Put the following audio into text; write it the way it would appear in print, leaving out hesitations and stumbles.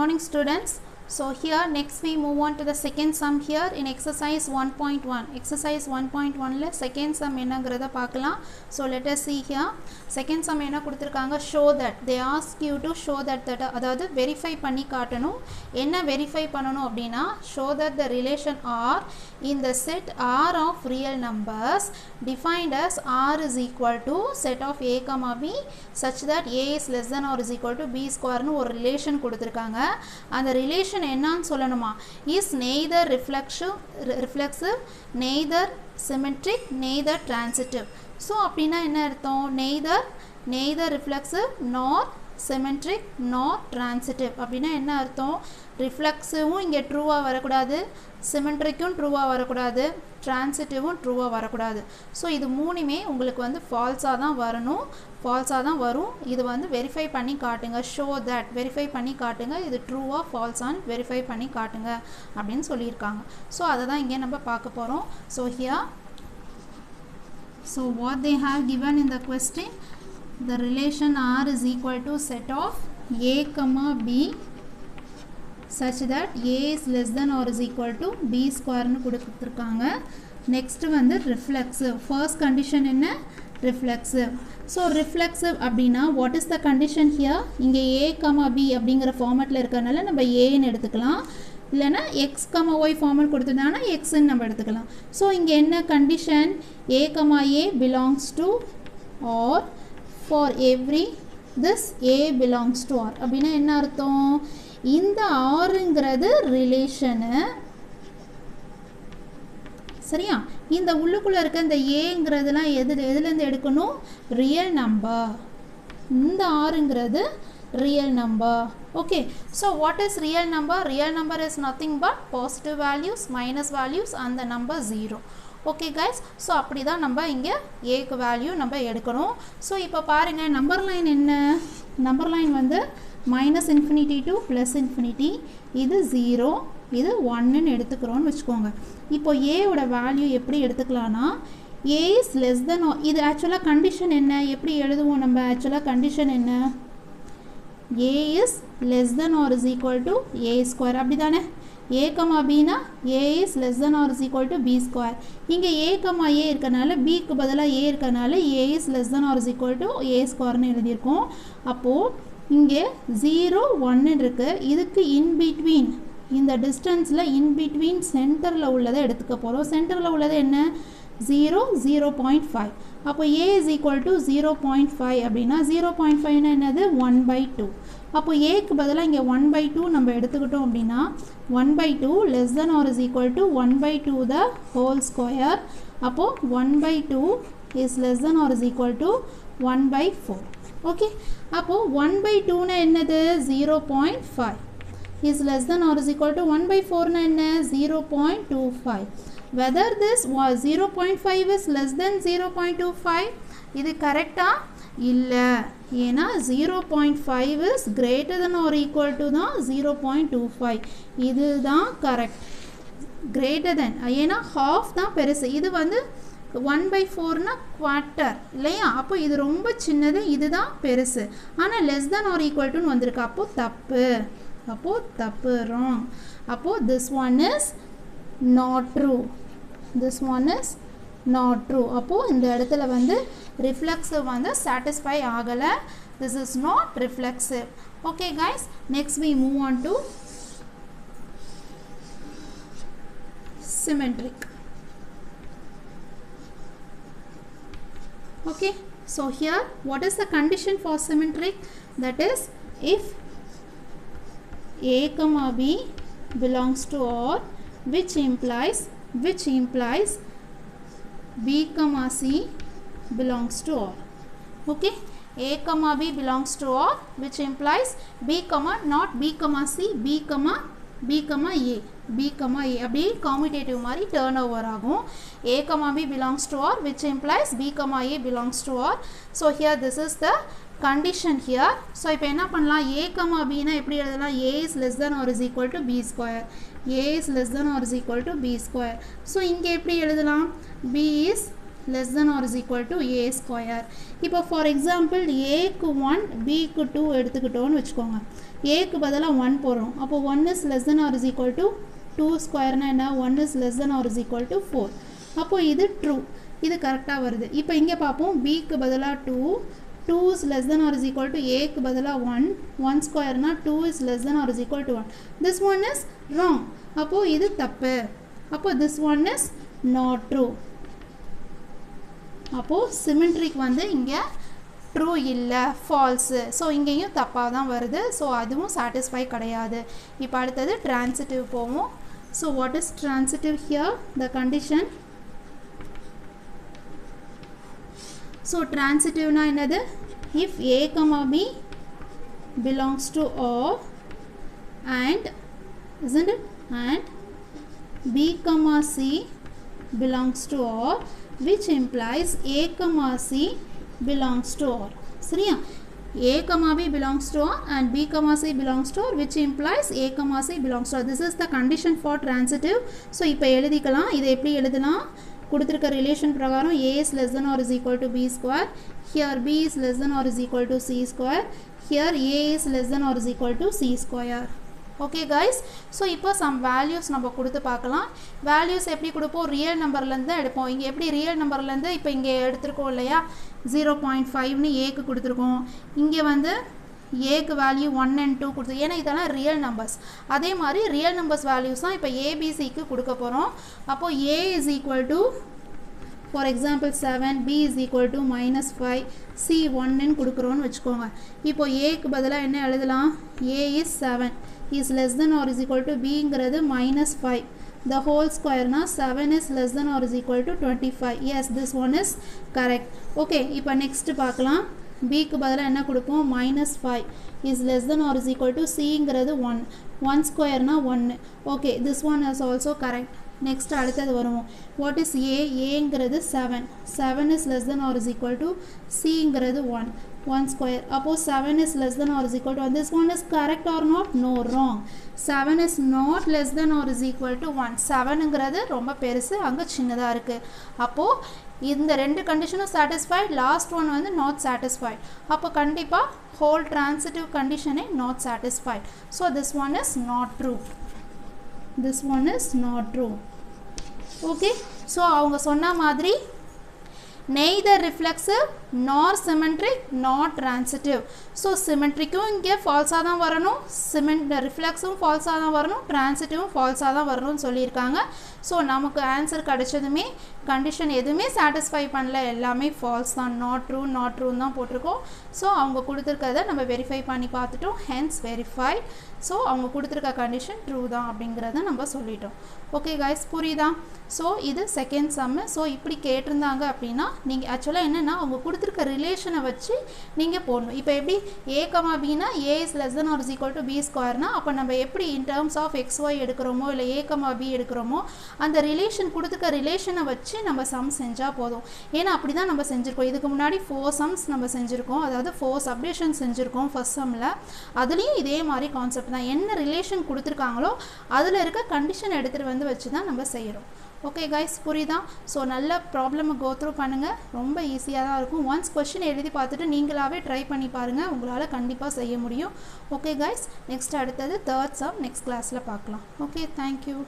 morning students. So here next we move on to the second sum here in exercise 1.1. Exercise 1.1 la second sum ennagrada paakalam. So let us see here. Second sum enna kuduthirukanga, show that. They ask you to show that adhaadu verify panni kaatanum. Enna verify pananum appadina, show that the relation R in the set R of real numbers defined as R is equal to set of A comma B such that A is less than or is equal to B square nu or relation kuduthirukanga. And the relation என்னன்னு சொல்லணுமா, is neither reflexive neither symmetric neither transitive. So அப்படினா என்ன அர்த்தம், neither reflexive nor symmetric nor transitive அப்படினா என்ன அர்த்தம், ரிஃப்ளெக்சிவும் இங்கே ட்ரூவா வரக்கூடாது, சிமெட்ரிக்கும் ட்ரூவா வரக்கூடாது, டிரான்சிட்டிவும் ட்ரூவா வரக்கூடாது. ஸோ இது மூணுமே உங்களுக்கு வந்து ஃபால்ஸாக தான் வரணும், ஃபால்ஸாக தான் வரும். இது வந்து வெரிஃபை பண்ணி காட்டுங்க, ஷோ தட் வெரிஃபை பண்ணி காட்டுங்க, இது ட்ரூவா ஃபால்ஸான்னு வெரிஃபை பண்ணி காட்டுங்க அப்படின்னு சொல்லியிருக்காங்க. ஸோ அதை தான் இங்கே நம்ம பார்க்க போகிறோம். So here so what they have given in the question, the relation R is equal to set of A comma B such that A is less than or is equal to B square nu கொடுத்திருக்காங்க. next வந்து reflexive. first condition என்ன, reflexive. so reflexive அப்படினா what is the condition here, இங்க A comma B அப்படிங்கிற ஃபார்மட்ல இருக்கறனால நம்ம A ன்னு எடுத்துக்கலாம், இல்லனா x, y ஃபார்மட் கொடுத்திருந்தானா x ன்னு நம்ம எடுத்துக்கலாம். so இங்க என்ன condition, A comma A belongs to or for every this A belongs to R அப்படினா என்ன அர்த்தம், இந்த Rங்கிறது ரிலேஷனு சரியா, இந்த உள்ளுக்குள்ள இருக்க இந்த Aங்கிறதுலாம் எதுலேருந்து எடுக்கணும், ரியல் நம்பர். இந்த Rங்கிறது real number. okay, so what is real number, real number is nothing but positive values minus values and the number 0. okay guys, so அப்படி தான் நம்ம இங்கே ஏக்கு வேல்யூ நம்ம எடுக்கணும். ஸோ இப்போ பாருங்கள் நம்பர் லைன் என்ன, நம்பர் லைன் வந்து minus infinity to plus infinity, இது 0 இது 1ன்னு எடுத்துக்கிறோன்னு வச்சுக்கோங்க. இப்போ ஏவோட வேல்யூ எப்படி எடுத்துக்கலான்னா, ஏ இஸ் லெஸ் தென், இது ஆக்சுவலாக கண்டிஷன் என்ன, எப்படி எழுதுவோம் நம்ம, ஆக்சுவலாக கண்டிஷன் என்ன, A is less than R is equal to A square அப்படி தானே, A comma B na A is less than or is equal to B square. இங்க A comma A இருக்கனால B க்கு பதிலா A இருக்கனால A is less than or is equal to A square னு எழுதியிருக்கோம். அப்போ இங்க 0 1 இருக்கு, இதுக்கு in between இந்த டிஸ்டன்ஸ்ல in between சென்டர்ல உள்ளதை எடுத்துக்க போறோம். சென்டர்ல உள்ளது என்ன, 0 0.5. அப்போ A is equal to 0.5 அப்படின்னா 0.5 னா என்னது, 1/2. அப்போ ஏக்கு பதிலாக இங்கே 1/2 நம்ம எடுத்துக்கிட்டோம் அப்படின்னா 1/2 less than or is equal to 1/2 the whole square. அப்போது 1/2 is less than or is equal to 1/4. Okay, அப்போது 1/2 னா என்னது, 0.5 is less than or is equal to 1/4 னா என்ன, 0.25. whether this was 0.5 is less than 0.25, இது கரெக்டாக இல்லை, ஏன்னா 0.5 is greater than or equal to தான் 0.25, இது தான் கரெக்ட், greater than ஏன்னா half தான் பெருசு, இது வந்து 1/4 னா குவார்ட்டர் இல்லையா, அப்போ இது ரொம்ப சின்னது, இது தான் பெருசு, ஆனால் less than or equal to வந்திருக்கு, அப்போ தப்பு wrong. அப்போ this one is not true, this one is not true. அப்போ இந்த இடத்துல வந்து reflexive வந்து satisfy ஆகல, this is not reflexive. okay guys, next we move on to symmetric. okay, so here what is the condition for symmetric, that is if A comma B belongs to R which implies B comma C belongs to R. okay, A comma B belongs to R which implies B comma not B comma C, B comma A அப்படி commutative மாதிரி turn over ஆகும். A comma B belongs to R which implies B comma A belongs to R. so here this is the condition here. so இப்போ என்ன பண்ணலாம், A comma B னா எப்படி எழுதலாம், A is less than or is equal to B square, A is less than or is equal to B square. so இங்கே எப்படி எழுதலாம், B is less than or is equal to a square. இப்போ for example aக்கு 1 bக்கு 2 எடுத்துக்கிட்டோன்னு வச்சுக்கோங்க. aக்கு பதிலா 1 போடுறோம். அப்போ 1 is less than or is equal to 2 ஸ்கொயர்னா என்ன 1 is less than or is equal to 4. அப்போ இது ட்ரூ, இது கரெக்டாக வருது. இப்போ இங்கே பார்ப்போம் bக்கு பதிலா 2 is less than or is equal to aக்கு பதிலா 1 ஸ்கொயர்னா 2 is less than or is equal to 1. This one is wrong. அப்போ இது தப்பு. அப்போ this one is not true. அப்போ symmetric வந்து இங்கே ட்ரூ இல்லை, ஃபால்ஸு. ஸோ இங்கேயும் தப்பாக தான் வருது. ஸோ அதுவும் சாட்டிஸ்ஃபை கிடையாது. இப்போ அடுத்தது ட்ரான்சிட்டிவ் போவோம். So what is transitive here? The condition. So ட்ரான்சிட்டிவ்னா என்னது? If a, b belongs to R and isn't it? And b, c belongs to R, which implies a, c belongs to R. சரியா? a, b belongs to R and b, c belongs to R, which implies a, c belongs to R. This is the condition for transitive. So இப்போ எழுதிக்கலாம். இதை எப்படி எழுதலாம்? கொடுத்திருக்க relation பிரகாரம் a is less than or is equal to b square. Here b is less than or is equal to c square. Here a is less than or is equal to c square. Okay guys, so இப்போ some values நம்ம கொடுத்து பார்க்கலாம். values எப்படி கொடுப்போம்? Real நம்பர்லேருந்து எடுப்போம். இங்கே எப்படி ரியல் நம்பர்லேருந்து இப்போ இங்கே எடுத்துருக்கோம் இல்லையா? 0.5னு ஏக்கு கொடுத்துருக்கோம். இங்கே வந்து ஏக்கு வேல்யூ 1 and 2 கொடுத்து, ஏன்னா இதெல்லாம் ரியல் நம்பர்ஸ். அதே மாதிரி ரியல் நம்பர்ஸ் வேல்யூஸ் தான் இப்போ ஏபிசிக்கு கொடுக்க போகிறோம். அப்போது A is equal to for example 7, b is equal to -5, c 1ன்னு கொடுக்குறோன்னு வச்சுக்கோங்க. இப்போ ஏக்கு பதிலாக என்ன எழுதலாம்? a is 7 is less than or is equal to bங்கிறது -5. The whole square na 7 is less than or is equal to 25. Yes, this one is correct. Okay, இப்போ next பார்க்கலாம். b க்கு பதிலா என்ன கொடுப்போம்? -5 is less than or is equal to cங்கிறது 1 square na 1. Okay, this one is also correct. Next அடுத்தது வருவோம். What is a? aங்கிறது 7 is less than or is equal to cங்கிறது 1 square. அப்போ 7 is less than or is equal to 1. This one is correct or not? No, wrong. 7 is not less than or is equal to 1. 7ங்கிறது ரொம்ப பெருசு, அங்கே சின்னதாக இருக்குது. அப்போது இந்த ரெண்டு கண்டிஷனும் satisfied, last one வந்து not satisfied. அப்போ கண்டிப்பாக whole transitive conditionே not satisfied. So this one is not true. This one is not true. Okay, so அவங்க சொன்ன மாதிரி neither reflexive nor symmetric nor transitive. So symmetricum இங்கே false தான் வரணும், reflexive false தான் வரணும், transitive false தான் வரணும்னு சொல்லியிருக்காங்க. ஸோ நமக்கு ஆன்சர் கிடைச்சதுமே கண்டிஷன் எதுவுமே சாட்டிஸ்ஃபை பண்ணல, எல்லாமே ஃபால்ஸ் தான், நாட் ட்ரூன்னு தான் போட்டிருக்கோம். ஸோ அவங்க கொடுத்துருக்கத நம்ம வெரிஃபை பண்ணி பார்த்துட்டோம், ஹென்ஸ் வெரிஃபைட். ஸோ அவங்க கொடுத்துருக்க கண்டிஷன் ட்ரூ தான் அப்படிங்கிறத நம்ம சொல்லிட்டோம். ஓகே கைஸ், புரியுதா? ஸோ இது செகண்ட் சம்மு. ஸோ இப்படி கேட்டிருந்தாங்க அப்படின்னா நீங்கள் ஆக்சுவலாக என்னென்னா அவங்க கொடுத்துருக்க ரிலேஷனை வச்சு நீங்கள் போடணும். இப்போ எப்படி a, bனா a is less than or is equal to b ஸ்கொயர்னா அப்போ நம்ம எப்படி இன் டேர்ம்ஸ் ஆஃப் xy எடுக்கிறோமோ இல்லை a, b எடுக்கிறோமோ அந்த ரிலேஷன் கொடுத்துக்க ரிலேஷனை வச்சு நம்ம சம் செஞ்சால் போதும். ஏன்னா அப்படி தான் நம்ம செஞ்சுருக்கோம். இதுக்கு முன்னாடி 4 சம்ஸ் நம்ம செஞ்சுருக்கோம், அதாவது 4 சப்டிவிஷன் செஞ்சுருக்கோம் ஃபர்ஸ்ட் சம்மில். அதுலேயும் இதே மாதிரி கான்செப்ட் தான், என்ன ரிலேஷன் கொடுத்துருக்காங்களோ அதில் இருக்க கண்டிஷன் எடுத்துகிட்டு வந்து வச்சு தான் நம்ம செய்கிறோம். ஓகே கைஸ், புரியுதா? ஸோ நல்ல ப்ராப்ளமை கோ த்ரூ பண்ணுங்கள், ரொம்ப ஈஸியாக தான் இருக்கும். ஒன்ஸ் கொஸ்டின் எழுதி பார்த்துட்டு நீங்களாகவே ட்ரை பண்ணி பாருங்கள், உங்களால் கண்டிப்பாக செய்ய முடியும். ஓகே கைஸ், நெக்ஸ்ட் அடுத்தது தேர்ட் சம் நெக்ஸ்ட் கிளாஸில் பார்க்கலாம். Okay, thank you.